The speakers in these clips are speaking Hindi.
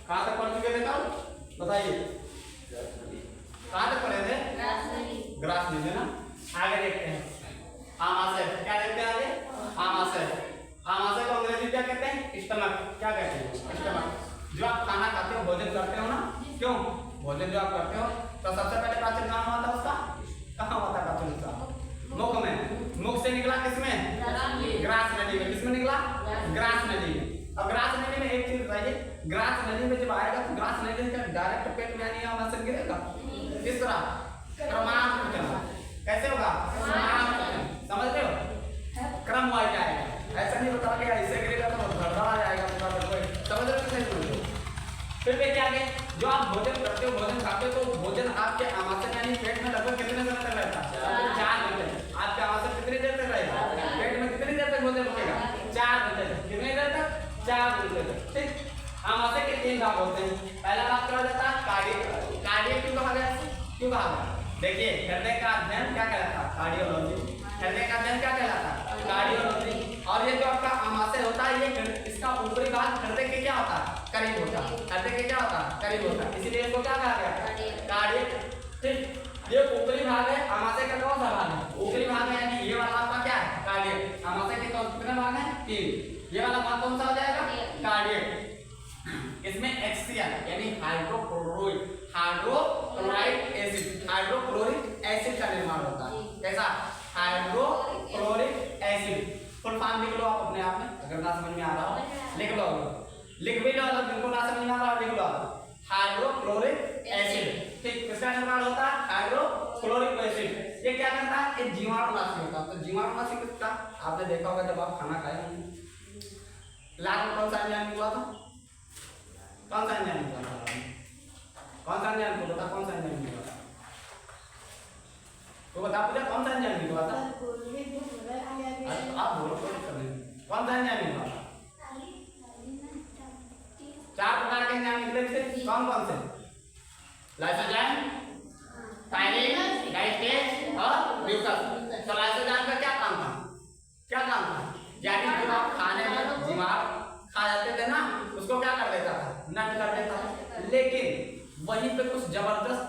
कहाँ तक पढ़ चुके थे कल बताइए? कहाँ तक पढ़े थे? ग्रास नदी ना। आगे देखते हैं आमाशय। क्या देखते हैं आगे? आमाशय। आमाशय को अंग्रेजी क्या कहते हैं? स्टमक। क्या कहते हैं? स्टमक। जो आप खाना खाते हो, भोजन करते हो ना, क्यों भोजन जो आप करते हो तो सबसे पहले पाचन कहाँ हुआ था उसका? कहाँ हुआ था पाचन उसका? मुख में। मुख से निकला किसमें? ग्रास नदी में। किसमें निकला? ग्रास नदी में। अब ग्रास नदी में एक चीज बताइए, ग्रास नदी में जब आएगा तो ग्रास नदी से डायरेक्ट पेट में यानी आमाशय गिरेगा इस तरह क्रमांकन। कैसे होगा? क्रमांकन। समझ रहे हो? क्रम वाइज आएगा। ऐसा नहीं बता के ऐसे गिरेगा तो धड़धड़ा आ जाएगा। समझ रहे हो? फिर देखिए आगे, जो आप भोजन करते हो, भोजन खाते हो, तो भोजन आपके आमाशय यानी पेट में लगभग कितने समय तक रहता है? 4 घंटे। आपके आमाशय कितनी देर तक रहेगा? पेट में कितनी देर तक भोजन रुकेगा? 4 घंटे तक। कितनी देर तक? 4 घंटे तक। ठीक। आमाशय के 3 भाग होते हैं। पहला भाग क्या जाता है? कार्डियक। कार्डियक क्यों कहा गया? क्यों कहा गया? देखिए, हृदय का अध्ययन क्या कहलाता है? कार्डियोलॉजी। हृदय का अध्ययन क्या कहलाता है? कार्डियोलॉजी। और ये जो आपका आमाशय होता है, ये इसका ऊपरी भाग हृदय के क्या होता है? करीब होता है। हृदय के क्या होता है? करीब होता है। इसीलिए इसको क्या कहा गया? कार्डियक। ठीक। ये ऊपरी भाग है आमाशय का। कौन सा भाग है? ऊपरी भाग है, यानी ये वाला आपका क्या है? कार्डियक। आमाशय के कितने भाग हैं? 3। ये वाला भाग कौन सा हो जाएगा? कार्डियक। इसमें HCl यानी हाइड्रोक्लोराइड एसिड, हाइड्रोक्लोरिक एसिड का निर्माण होता है। कैसा? Hydrochloric acid. फुल फॉर्म लिख लो आप अपने आप में, अगर ना समझ में आ रहा हो लिख लो। लिख भी लो, अगर जिनको ना समझ में आ रहा हो लिख लो। Hydrochloric acid. ठीक। किसका निर्माण होता है? Hydrochloric acid. ये क्या करता है? ये जीवाणुनाशी होता है। तो जीवाणुनाशी किसका आपने देखा होगा जब आप खाना खाए होंगे, लाल में कौन सा एंजाइम निकला था? कौन सा एंजाइम निकला था? कौन सा एंजाइम को बता? कौन सा एंजाइम निकला था? तो बता पूजा, कौन सा एंजाइम निकला था? आप बोलो, कोई दिक्कत नहीं। कौन सा एंजाइम निकला था? 4 प्रकार के एंजाइम निकले थे। कौन कौन से? लाइसोजाइम, थायमिन, डाइस्टेज और म्यूकस। तो लाइसोजाइम का क्या काम था? क्या काम था? यानी जो आप खाने में जीवाणु खा जाते थे ना, उसको क्या कर देता था? नष्ट कर देता था। लेकिन वहीं पे कुछ जबरदस्त,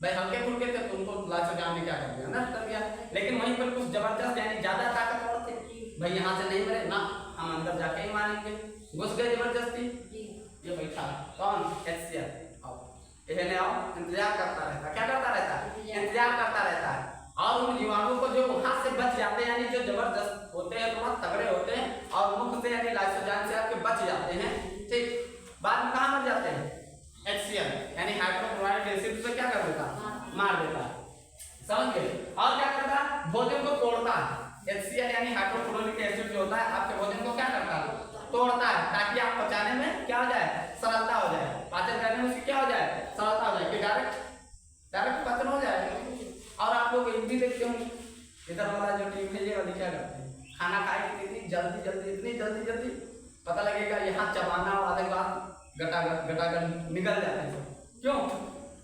भाई हल्के फुल्के थे तो उनको लाइसोजाइम ने क्या कर दिया? नष्ट कर दिया। लेकिन वहीं पर कुछ जबरदस्त यानी ज्यादा ताकतवर थे, भाई यहाँ से नहीं मरे ना, हम अंदर जाके ही मारेंगे। घुस गए जबरदस्ती। ये बैठा कौन? HCl। आओ, इन्हें आओ, इंतजार करता रहता। क्या करता रहता? इंतजार करता रहता है। और उन जीवाणुओं को जो वहां से बच जाते हैं, यानी जो जबरदस्त होते हैं, थोड़ा तगड़े होते हैं और मुख से यानी लाइसोजाइम से आपके बच जाते हैं। ठीक। बाद में कहाँ मर जाते हैं? HCl यानी हाइड्रोक्लोराइड एसिड से क्या कर देता? मार देता। समझ गए? और क्या करता? भोजन को तोड़ता है। HCl यानी हाइड्रोक्लोरिक एसिड जो होता है आपके भोजन को क्या करता है? तोड़ता है, ताकि आप पचाने में क्या हो जाए? सरलता हो जाए। पाचन करने में उसकी क्या हो जाए? सरलता हो जाए। कि डायरेक्ट पाचन हो जाए। और आप लोग एक भी देखते होंगे, इधर वाला जो टीम है ये वाली क्या करते हैं? खाना खाए इतनी जल्दी जल्दी पता लगेगा यहाँ चबाना और आधे बाद गटागट निकल जाते हैं। क्यों?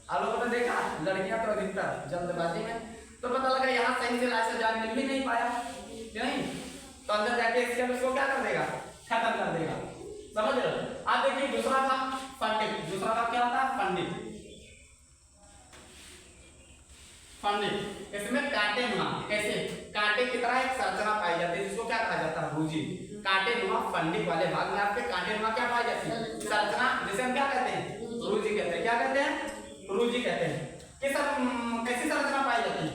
आप लोगों ने देखा लड़कियां तो अधिकतर जल्दबाजी में, तो पता लगा यहाँ सही से लाइसोजाइम मिल भी नहीं पाया, नहीं तो अंदर जाके इसके उसको क्या कर देगा? खत्म कर देगा। समझ रहे हो? आप देखिए दूसरा भाग फंडिक। दूसरा भाग क्या होता है? फंडिक। इसमें कांटेनुमा, कैसे कांटे की तरह एक संरचना पाई जाती है, जिसको क्या कहा जाता है? रूजी। कांटेनुमा फंडिक वाले भाग में आपके कांटेनुमा क्या पाई जाती है? संरचना, जिसे हम क्या कहते हैं? रूजी कहते हैं। क्या कहते हैं? रूजी कहते हैं। कैसी संरचना पाई जाती है?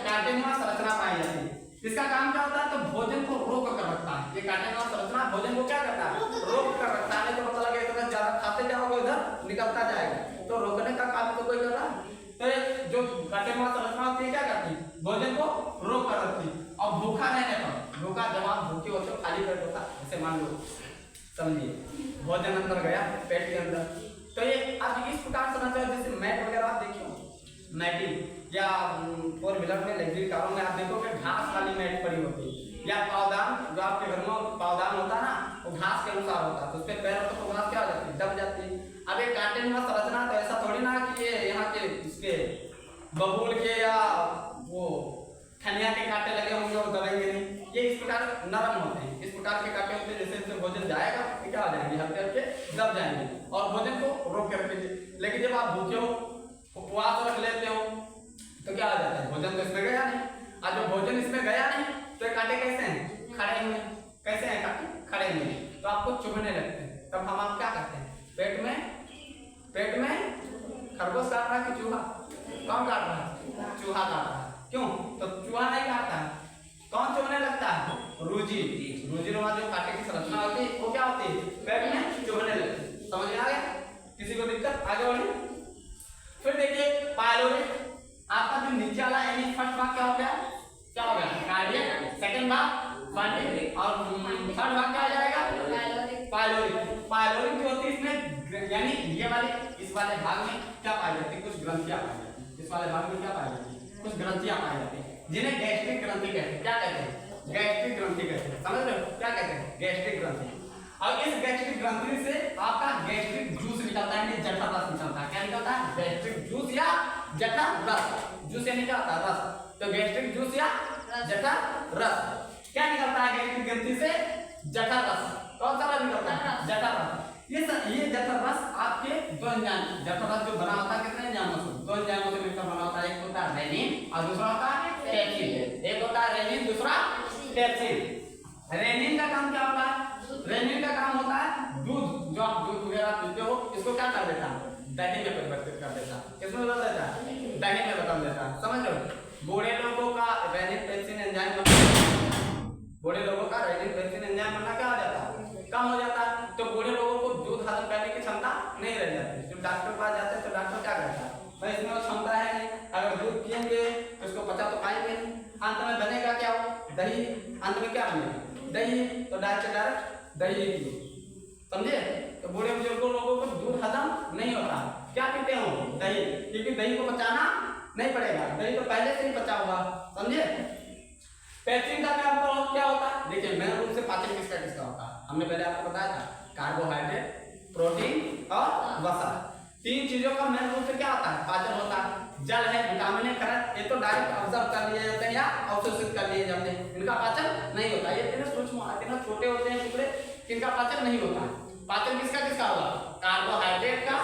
कांटेनुमा संरचना पाई जाती है। इसका काम क्या होता है? तो भोजन को रोक कर रखता है। ये कांटेनुमा संरचना भोजन को क्या करता है? रोक कर रखता है। तो पता लगे इतना ज्यादा खाते जाओगे उधर निकलता जाएगा, तो रोकने का काम तो कोई कर रहा है। तो जो कांटेनुमा संरचना होती है क्या करती है? भोजन को रोक कर रखती है। और भूखा रहने पर, भूखा जब आप भूखे होते हो, खाली पेट होता है, जैसे मान लो समझिए भोजन अंदर गया पेट के अंदर, तो ये आप इस प्रकार समझ जाओ जैसे मैट वगैरह आप देखिए, मैटिंग या 4 व्हीलर में लग्जरी कारों में आप देखोगे घास वाली मैट पड़ी होती है, या पावदान, जो आपके घर में पावदान होता है ना, वो घास के अनुसार होता है, तो उस पर पैर तो घास क्या हो जाती है? दब जाती है। अब एक कांटेनुमा संरचना तो ऐसा थोड़ी ना कि ये यहाँ के इसके बबूल के या वो खनिया के कांटे लगे होंगे और दबेंगे नहीं, ये इस प्रकार नरम होते हैं, इस प्रकार के कांटे होते हैं, जैसे भोजन जाएगा हल्के क्या हो जाएंगे, हल्के हल्के दब जाएंगे और भोजन को रोक के रखेंगे। लेकिन जब आप भूखे हो, उपवास रख लेते हो तो क्या हो जाता है, भोजन तो इसमें गया नहीं। और जब भोजन इसमें गया नहीं तो ये कांटे कैसे हैं, खड़े हुए। कैसे हैं कांटे, खड़े हुए, तो आपको चुभने लगते हैं। तब हम आप क्या करते हैं, पेट में खरगोश काट रहा है कि चूहा, कौन काट रहा है, चूहा काट रहा है। क्यों, तो चूहा नहीं काटता है, कौन चुभने लगता है, रूजी रोमा जो कांटे की संरचना होती है वो क्या होती है, पेट में चुभने लगती है। समझ में आ गया, किसी को दिक्कत, आगे बढ़िए। फिर देखिए पायलोरी, आपका जो नीचे वाला यानी फर्स्ट भाग क्या हो गया, कार्डियक, सेकंड भाग फंडिक और थर्ड भाग क्या आ जाएगा, पायलोरी जो होती है इसमें यानी ये वाले इस वाले भाग में क्या पाई जाती है, कुछ ग्रंथियां पाई जाती है। इस वाले भाग में क्या पाई जाती है, कुछ ग्रंथियां पाई जाती है जिन्हें गैस्ट्रिक ग्रंथि कहते हैं। क्या कहते हैं, गैस्ट्रिक ग्रंथि कहते हैं। समझ रहे हो क्या कहते हैं, गैस्ट्रिक ग्रंथि। और इस गैस्ट्रिक ग्रंथि से आपका गैस्ट्रिक जूस निकलता है, जठर रस निकलता है। क्या निकलता है, गैस्ट्रिक जूस या जठर रस। जूस यानी क्या होता है, रस। तो गैस्ट्रिक जूस या जठर रस क्या निकलता है गैस्ट्रिक ग्रंथि से, जठर रस। कौन सा रस निकलता है, जठर रस। ये जठर रस आपके दो एंजाइम, जठर रस जो बना होता है कितने एंजाइमों से, दो एंजाइमों से मिलकर बना होता है। एक होता है रेनिन और दूसरा होता है पेप्सिन। एक होता है रेनिन, दूसरा पेप्सिन। रेनिन का काम क्या होता है, रेनिन का काम होता है दूध, जो आप दूध वगैरह पीते हो इसको क्या कर देता है, दही में परिवर्तित कर देता है। किसमें बदल देता है, दही में बदल देता है। समझ रहे हो, बूढ़े लोगों का रेनिन पेप्सिन एंजाइम, बूढ़े लोगों का रेनिन पेप्सिन एंजाइम बनना क्या हो जाता है, कम हो जाता है। तो बूढ़े लोगों को दूध हजम करने की क्षमता नहीं रह जाती। जब डॉक्टर के पास जाते हैं तो डॉक्टर क्या करता है, भाई इसमें वो क्षमता है नहीं, अगर दूध पिएंगे तो इसको पचा तो पाएंगे नहीं। अंत में बनेगा क्या, दही। अंत में क्या बनेगा, दही। तो डायरेक्ट दही पियो, समझे। तो बूढ़े बुजुर्गों लोगों को दूध हजम नहीं होता, क्या पीते हो, दही, क्योंकि दही को पचाना नहीं पड़ेगा, दही तो पहले से ही पचा हुआ। समझे। पेप्सिन का क्या होता है, देखिए मेन रूप से पाचन किसका होता है, हमने पहले आपको बताया था, कार्बोहाइड्रेट, प्रोटीन और वसा। तीन चीजों का मेन रूप से क्या होता है, पाचन होता है। जल है, विटामिन है, खनिज, ये तो डायरेक्ट ऑब्जर्व कर लिए जाते हैं या अवशोषित कर लिए जाते हैं, इनका पाचन नहीं होता। ये इतने सूक्ष्म, इतने छोटे होते हैं टुकड़े, इनका पाचन नहीं होता है। पाचन किसका होगा, कार्बोहाइड्रेट का,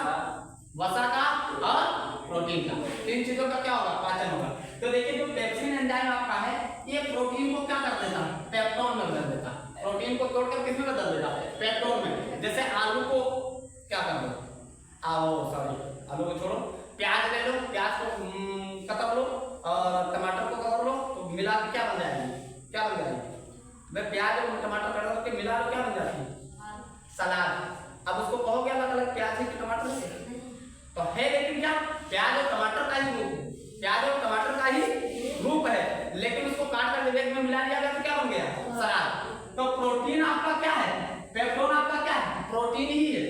वसा का और प्रोटीन का। तीन चीजों का क्या होगा, पाचन होगा। तो देखिए जो पेप्सिन एंजाइम आपका है ये प्रोटीन को क्या कर देता है, पेप्टोन में बदल देता है। प्रोटीन को तोड़कर किसमें बदल देता है, पेप्टोन में। जैसे आलू को क्या कर दो, आलू को छोड़ो, प्याज ले लो, प्याज को कतर लो और टमाटर को कतर लो, तो मिला के क्या बन जाएगी, क्या बन जाएगी, मैं प्याज और टमाटर कतर के मिला लो, क्या बन जाती है, सलाद। अब उसको कहोगे अलग अलग प्याज से टमाटर से, तो है लेकिन क्या, प्याज और टमाटर का ही रूप, प्याज और टमाटर का ही रूप है, लेकिन उसको काट कर विवेक में मिला दिया गया तो क्या बन गया, सलाद। तो प्रोटीन आपका क्या है, पेप्टोन आपका क्या है, प्रोटीन ही है।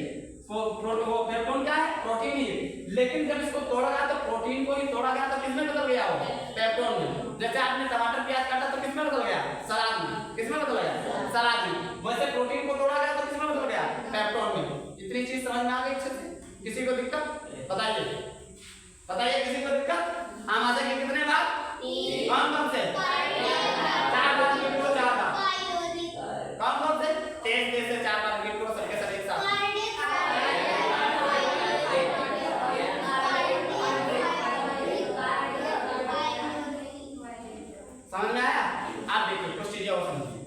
पेप्टोन क्या है, प्रोटीन ही है। लेकिन जब इसको तोड़ा गया तो प्रोटीन को ही तोड़ा गया तो किसमें बदल गया हो, पेप्टोन में। जैसे आपने टमाटर प्याज काटा तो किसमें बदल गया, सलाद में। किसमें बदल गया, सलाद में। वैसे प्रोटीन को तोड़ा गया तो किसमें बदल गया, पेप्टोन में। इतनी चीज समझ में आ गई अच्छे से, किसी को दिक्कत बताइए, किसी को दिक्कत। आमाशय के कितने भाग, कौन से, चार भाग, कौन से, तेज से चार भाग, सबके सब एक साथ। समझ में आया। आप देखिए कुछ चीजें और समझिए।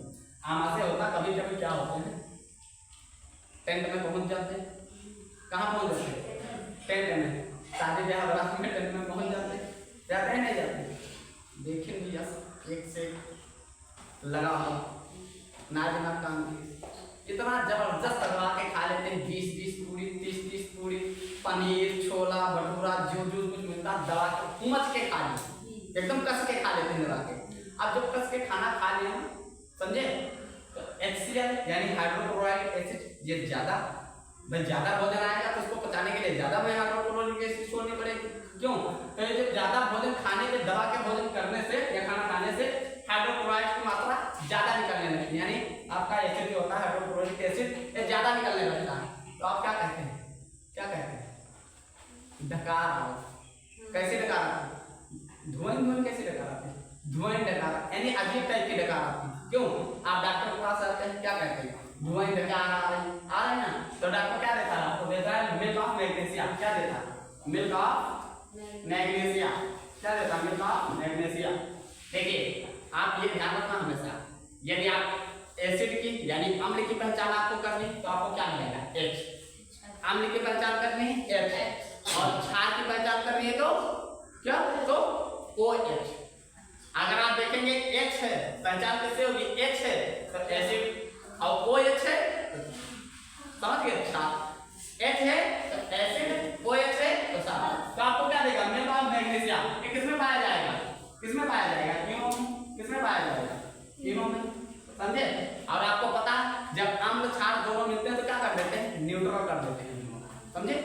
आमाशय होता कभी कभी क्या होते हैं, टेंट में पहुंच जाते हैं। कहाँ पहुंच जाते हैं, टेंट में, शादी ब्याह बारात में टेंट में पहुंच जाते हैं, जाते हैं नहीं जाते, देखिए भैया एक से लगा हो ना दिमाग काम की, इतना जबरदस्त लगवा के खा लेते हैं, 20-20 पूरी, 30-30 पूरी, पनीर, छोला भटूरा, जो कुछ मिलता है दबा के उमच के खा लेते, एकदम कस के खा लेते हैं दबा के। अब जब कस के खाना खा लिया, समझे, तो HCl यानी हाइड्रोक्लोराइक एसिड, ये ज्यादा भोजन आएगा तो उसको पचाने के लिए ज्यादा में हाइड्रोक्लोरिक एसिड छोड़नी पड़ेगी। क्यों, तो ये जो ज्यादा भोजन खाने के, दबा के भोजन करने से या खाना खाने से हाइड्रोक्लोराइड की मात्रा ज्यादा निकलने लगती है, यानी आपका एसिड जो होता है हाइड्रोक्लोरिक एसिड ये ज्यादा निकलने लगता है। तो आप क्या कहते हैं, डकार आओ। कैसे डकार आती है, धुआं कैसे डकार आती है, धुआं डकार, यानी अजीब टाइप की डकार आती है। क्यों, आप डॉक्टर के पास आते हैं क्या कहते हैं, धुआं डकार आ रही, तो डॉक्टर क्या देता है आपको? देता है मिल्क ऑफ मैग्नीशिया। क्या देता है? Milk of magnesia. क्या देता है? Milk of magnesia. देखिए आप ये ध्यान रखना हमेशा, यदि आप एसिड की यानी अम्ल की पहचान आपको करनी तो आपको क्या मिलेगा? H। अम्ल की पहचान करनी है H, और क्षार की पहचान करनी है तो क्या? तो OH। अगर आप देखेंगे H है, पहचान कैसे होगी? H है तो एसिड, और OH है समझ गए क्षार। H है तो एसिड, OH है तो क्षार। तो आपको क्या देगा? Milk of magnesia. ये किसमें पाया जाएगा? किसमें पाया जाएगा? तीनों में। किसमें पाया जाएगा? तीनों में। समझे? और आपको पता जब अम्ल क्षार दोनों मिलते हैं तो क्या कर देते हैं? न्यूट्रल कर देते हैं। समझे?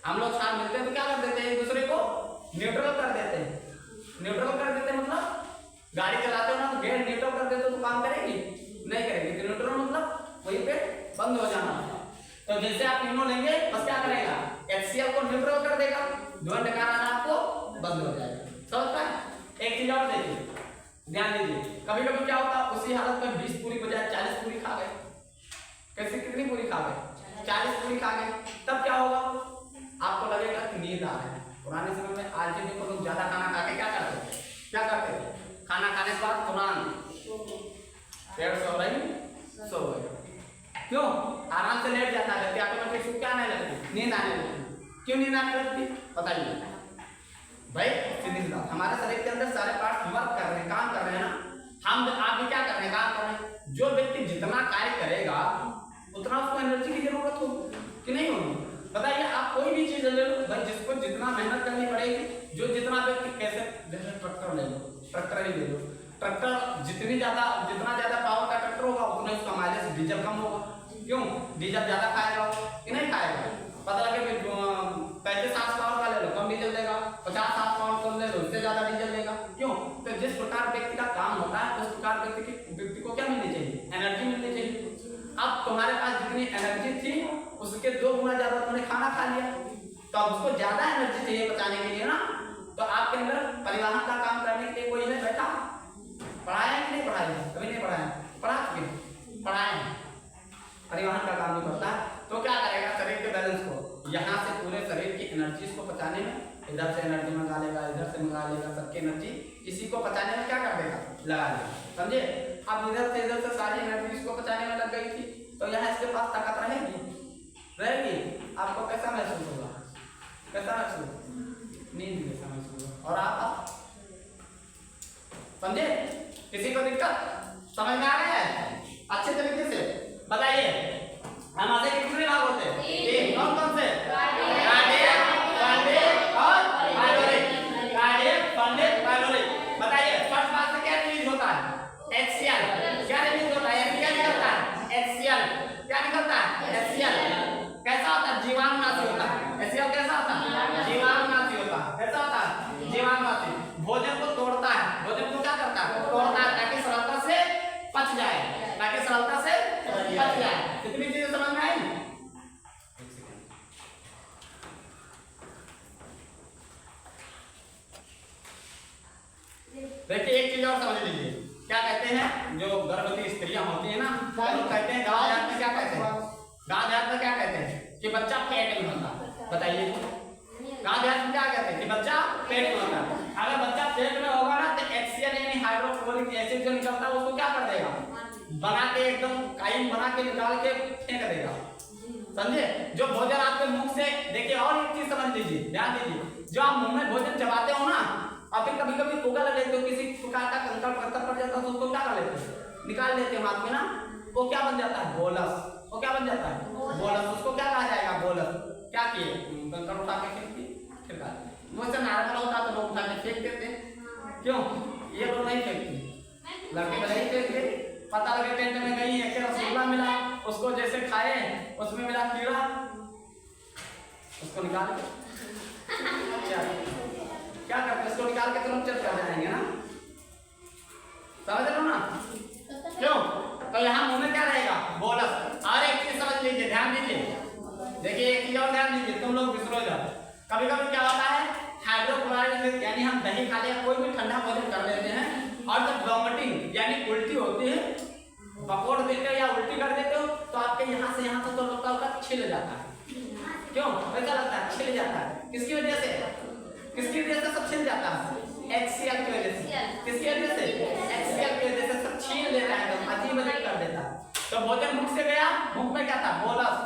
अम्ल और क्षार मिलते हैं तो क्या कर देते हैं? एक दूसरे को न्यूट्रल कर देते हैं। न्यूट्रल कर देते हैं मतलब गाड़ी चलाते हो ना तो गेयर न्यूट्रल कर देते हो तो काम करेगी? नहीं करेगी। तो न्यूट्रल मतलब वहीं पे बंद हो जाना। तो जैसे आप तीनों लेंगे बस क्या करेगा? HCl को न्यूट्रल कर देगा, धुआं निकालना आपको बंद हो जाएगा। समझ पाए? एक चीज और देखिए, ध्यान दीजिए, कभी कभी क्या होता है उसी हालत में 20 पूरी बजाय 40 पूरी खा गए। कैसे? कितनी पूरी खा गए? 40 पूरी खा गए। तब क्या होगा? आपको लगेगा कि नींद आ रहा है। पुराने समय में आज भी देखो लोग ज्यादा खाना खा के क्या करते थे? क्या करते थे? खाना खाने के बाद तुरंत पेड़ सो रही सो गए। क्यों? आराम से लेट जाता है, ऑटोमेटिक सुख क्या आने लगती? नींद आने लगती। क्यों नींद आने लगती? बताइए भाई। सीधी बात, हमारे शरीर के अंदर सारे पार्ट वर्क कर रहे हैं, काम कर रहे हैं ना। हम आप भी क्या कर रहे हैं? काम कर रहे हैं। जो व्यक्ति जितना कार्य करेगा उतना उसको एनर्जी की जरूरत होगी कि नहीं होगी? बताइए आप कोई भी चीज ले लो भाई, जिसको जितना मेहनत करनी पड़ेगी, जो जितना व्यक्ति कैसे, जैसे ट्रैक्टर ले लो, ट्रैक्टर ही ले लो, ट्रैक्टर जितना ज्यादा पावर का ट्रैक्टर होगा उतना उसका माइलेज डीजल कम होगा। क्यों? डीजल ज्यादा खाएगा कि नहीं खाएगा? पता लगे 35 पावर का ले लो कम डीजल देगा, 50 पावर कम ले लो उससे ज्यादा डीजल देगा। क्यों? तो जिस प्रकार व्यक्ति का काम होता है उस प्रकार व्यक्ति को क्या मिलनी चाहिए? एनर्जी मिलनी चाहिए। अब तुम्हारे पास जितनी एनर्जी थी उसके 2 गुना ज्यादा तुमने खाना खा लिया, तो अब उसको ज्यादा एनर्जी चाहिए बचाने के लिए ना। तो आपके अंदर परिवहन का काम करने के लिए कोई है बैठा? पढ़ाया कि नहीं पढ़ाया? कभी नहीं पढ़ाया? पढ़ा चुके? पढ़ाए। परिवहन का काम नहीं करता तो क्या करेगा? शरीर के बैलेंस को यहाँ से पूरे शरीर की एनर्जी को पचाने में, इधर से एनर्जी मंगा लेगा, इधर से मंगा लेगा, सबकी एनर्जी इसी को पचाने में क्या कर देगा? लगा देगा। समझे? अब इधर से सारी एनर्जी इसको पचाने में लग गई थी तो यहाँ इसके पास ताकत रहेगी? आपको कैसा महसूस होगा? कैसा महसूस? नींद जैसा महसूस होगा। और आप समझे? किसी को दिक्कत समझ में आ रहा है? अच्छे तरीके से बताइए। हमारे कितने भाग होते हैं? 3। कौन कौन से? कार्डियक, फंडिक और पाइलोरिक। Cardiac, fundic, pyloric. बताइए फर्स्ट भाग से क्या रिलीज होता है? HCl। क्या रिलीज होता है? क्या निकलता है? HCl। क्या निकलता है? HCl। कैसा होता है? जीवाणुनाशी होता है। HCl कैसा होता है? जीवाणुनाशी होता है। कैसा होता है? जीवाणुनाशी। भोजन को तोड़ता है। भोजन को क्या करता है? तोड़ता है ताकि सरलता से पच जाए, ताकि सरलता से पच जाए। कितनी चीजें समझ में आई? देखिए एक चीज और समझ लीजिए, क्या कहते हैं जो गर्भवती स्त्रियां होती है ना, तो कहते हैं गाँव देहात में क्या कहते हैं? गाँव देहात में क्या कहते हैं? कि बच्चा पेट में होता है। बताइए गाँव देहात में क्या कहते हैं? कि बच्चा पेट में होता है। अगर बच्चा पेट में होगा ना तो HCl यानी हाइड्रोक्लोरिक एसिड जो निकलता है उसको क्या कर देगा? बना के एकदम काइन बना के निकाल के फेंक देगा। समझे? जो भोजन आपके मुंह से, देखिए और एक चीज समझ लीजिए, ध्यान दीजिए, जो आप मुंह में भोजन चबाते हो ना, और फिर कभी कभी उगल लेते हो, किसी प्रकार का कंकड़ पत्थर पड़ जाता है तो उसको क्या कर लेते हो? निकाल लेते हो हाथ में ना, वो क्या बन जाता है? बोलस। वो क्या बन जाता है? बोलस। उसको क्या कहा जाएगा? बोलस। क्या किए? कंकड़ उठा के फेंक दिए, फिर खा लिए। मुझसे नार्मल होता तो लोग उठा के फेंक देते। क्यों? ये लोग नहीं फेंकते, लड़के वाले ही फेंकते। पता लगे टेंट में गई है, रसगुल्ला मिला, उसको जैसे खाए उसमें मिला कीड़ा, उसको निकाल के क्या करते? उसको निकाल के तुरंत चल कर जाएंगे ना। समझ लो ना? क्यों? तो यहाँ मुंह में क्या रहेगा? बोलस। और एक चीज समझ लीजिए, ध्यान दीजिए, देखिए एक चीज और ध्यान दीजिए, तुम लोग विसरो जाओ। कभी कभी क्या होता है? हाइड्रोक्लोराइड यानी हम दही खा ले, कोई भी ठंडा भोजन कर लेते हैं और जब वॉमिटिंग यानी उल्टी होती है, बकोड़ देते हो या उल्टी कर देते हो तो आपके यहाँ से यहाँ तक तो लगता होगा 6 छिल जाता है। क्यों कैसा लगता है? छिल जाता है। किसकी वजह से? किसकी वजह से सब छिल जाता है? HCl की वजह से। किसकी वजह से? HCl की वजह से सब छील देता है, एकदम अजीब अजीब कर देता है। तो भोजन मुख से गया, मुख में क्या था? बोलस।